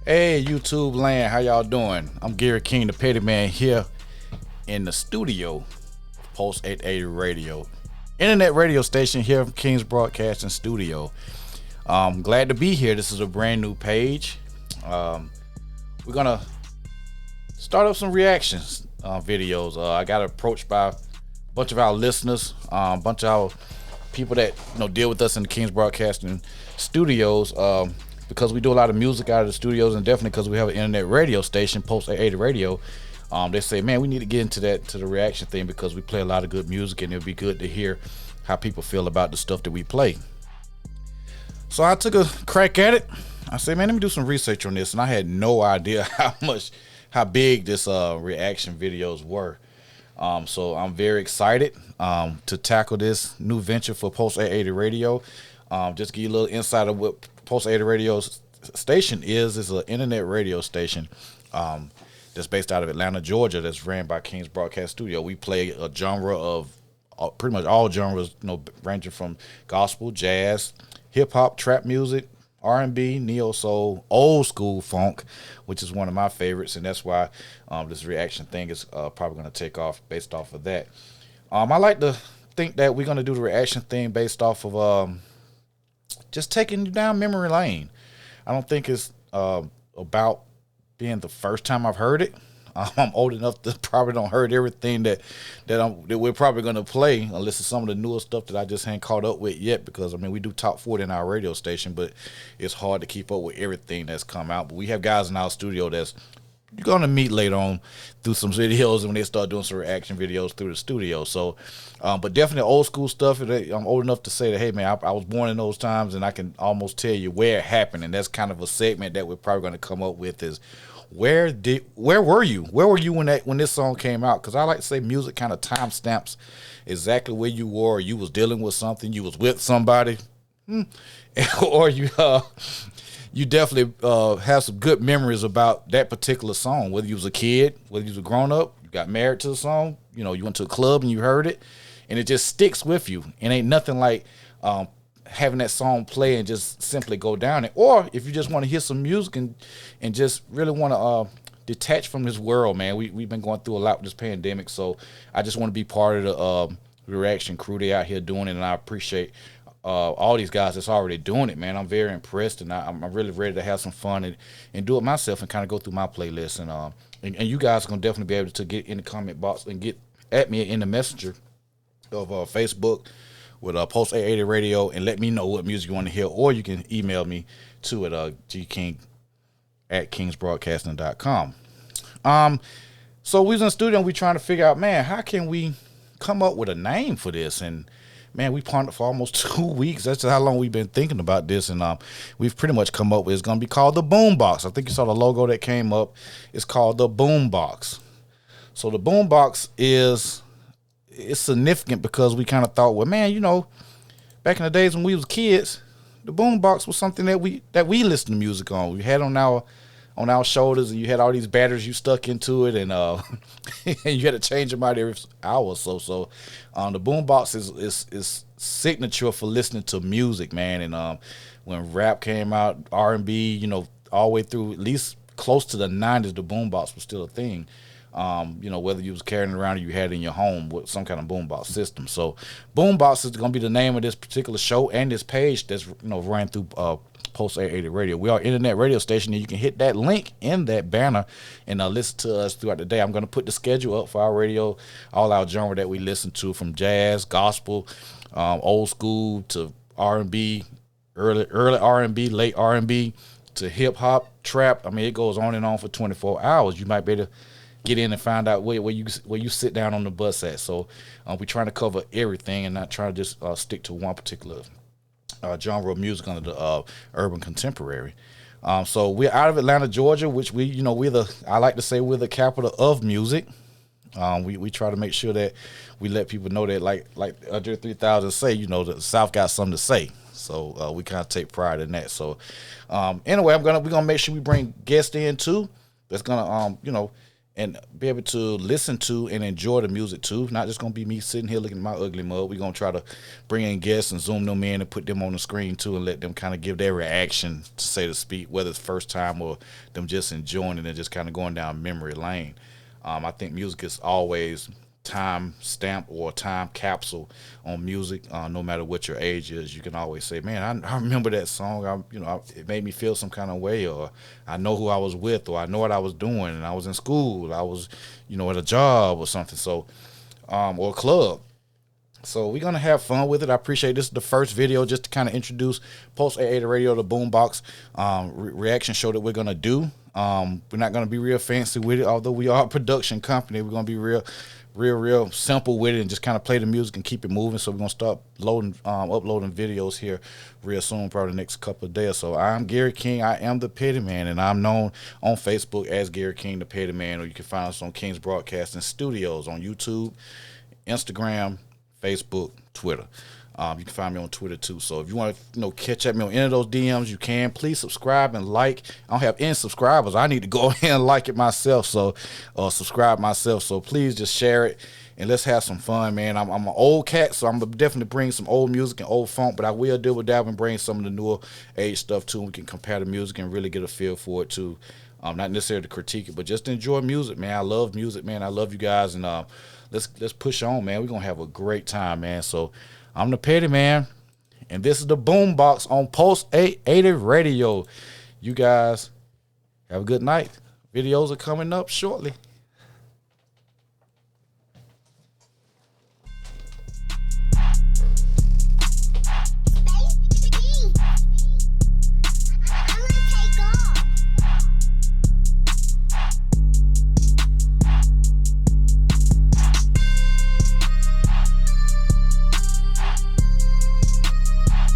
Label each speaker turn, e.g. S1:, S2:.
S1: Hey, YouTube land, how y'all doing? I'm Gary King, the Pettyman, here in the studio, Post 880 Radio, internet radio station here from King's Broadcasting Studio. Glad to be here. This is a brand new page. We're gonna start up some reactions videos. I got approached by a bunch of our listeners, a bunch of our people that deal with us in the King's Broadcasting Studios. Because we do a lot of music out of the studios, and definitely because we have an internet radio station, Post 880 Radio, they say, man, we need to get into the reaction thing because we play a lot of good music, and it'd be good to hear how people feel about the stuff that we play. So I took a crack at it. I said, man, let me do some research on this, and I had no idea how big this reaction videos were. So I'm very excited to tackle this new venture for Post 880 Radio. Just give you a little insight of what Post 880 Radio station is an internet radio station that's based out of Atlanta, Georgia, that's ran by King's Broadcast Studio. We play a genre of pretty much all genres, ranging from gospel, jazz, hip hop, trap music, R&B, neo soul, old school funk, which is one of my favorites, and that's why this reaction thing is probably going to take off based off of that. I like to think that we're going to do the reaction thing based off of just taking you down memory lane. I don't think it's about being the first time I've heard it. I'm old enough to probably don't heard everything that we're probably going to play, unless it's some of the newer stuff that I just ain't caught up with yet, because I mean we do top 40 in our radio station, but it's hard to keep up with everything that's come out. But we have guys in our studio that's you're going to meet later on through some videos when they start doing some reaction videos through the studio. So, but definitely old school stuff. I'm old enough to say that, hey, man, I was born in those times, and I can almost tell you where it happened. And that's kind of a segment that we're probably going to come up with is, where were you? Where were you when this song came out? Because I like to say music kind of timestamps exactly where you were. You was dealing with something. You was with somebody. Or you definitely have some good memories about that particular song, whether you was a kid, whether you was a grown-up, you got married to the song, you went to a club and you heard it, and it just sticks with you. It ain't nothing like having that song play and just simply go down it. Or if you just want to hear some music and just really want to detach from this world, man. We've been going through a lot with this pandemic, so I just want to be part of the reaction crew. They out here doing it, and I appreciate all these guys that's already doing it, man. I'm very impressed, and I'm really ready to have some fun and do it myself and kind of go through my playlist. And you guys are going to definitely be able to get in the comment box and get at me in the messenger of Facebook with Post 880 Radio and let me know what music you want to hear, or you can email me to at gking@kingsbroadcasting.com. So we was in the studio and we trying to figure out, man, how can we come up with a name for this? And man, we pondered for almost 2 weeks. That's how long we've been thinking about this, and we've pretty much come up with it's going to be called the Boombox. I think you saw the logo that came up. It's called the Boombox. So the Boombox it's significant because we kind of thought, well, man, back in the days when we was kids, the Boombox was something that we listened to music on. We had on our shoulders, and you had all these batteries you stuck into it, and and you had to change them out every hour or so. So the Boombox is signature for listening to music, man. And when rap came out, R&B, all the way through at least close to the 90s, the Boombox was still a thing. Whether you was carrying it around or you had it in your home with some kind of boombox system. So Boombox is going to be the name of this particular show and this page that's ran through Post 880 Radio. We are an internet radio station, and you can hit that link in that banner and listen to us throughout the day. I'm going to put the schedule up for our radio, all our genre that we listen to, from jazz, gospel, old school to R&B, early R&B, late R&B to hip hop, trap. I mean, it goes on and on for 24 hours. You might be able to get in and find out where you sit down on the bus at. So we're trying to cover everything and not trying to just stick to one particular genre of music under the urban contemporary. So we're out of Atlanta, Georgia, which I like to say we're the capital of music. We try to make sure that we let people know that, like Under 3000 say, the South got something to say. So we kind of take pride in that. So anyway, we're gonna make sure we bring guests in too. That's gonna and be able to listen to and enjoy the music too. Not just gonna be me sitting here looking at my ugly mug. We're gonna try to bring in guests and zoom them in and put them on the screen too and let them kind of give their reaction, to say to speak, whether it's first time or them just enjoying it and just kind of going down memory lane. I think music is always time stamp or time capsule on music. No matter what your age is, you can always say, "Man, I remember that song. It made me feel some kind of way, or I know who I was with, or I know what I was doing, and I was in school, I was, at a job or something." So, or a club. So we're gonna have fun with it. I appreciate this is the first video just to kind of introduce Post 880 Radio, the Boombox reaction show that we're gonna do. We're not gonna be real fancy with it, although we are a production company. We're gonna be real simple with it and just kind of play the music and keep it moving. So we're gonna start uploading videos here real soon, probably the next couple of days. So I'm Gary King. I am the Pettyman, and I'm known on Facebook as Gary King, the Pettyman, or you can find us on King's Broadcasting Studios on YouTube, Instagram, Facebook, Twitter. You can find me on Twitter too. So if you want to, catch at me on any of those DMs, you can. Please subscribe and like. I don't have any subscribers. I need to go ahead and like it myself. So, subscribe myself. So please just share it and let's have some fun, man. I'm an old cat, so I'm gonna definitely bring some old music and old funk, but I will deal with that and bring some of the newer age stuff too. We can compare the music and really get a feel for it too. Not necessarily to critique it, but just to enjoy music, man. I love music, man. I love you guys, and let's push on, man. We're gonna have a great time, man. So I'm the Pettyman, and this is the Boombox on Post 880 Radio. You guys have a good night. Videos are coming up shortly.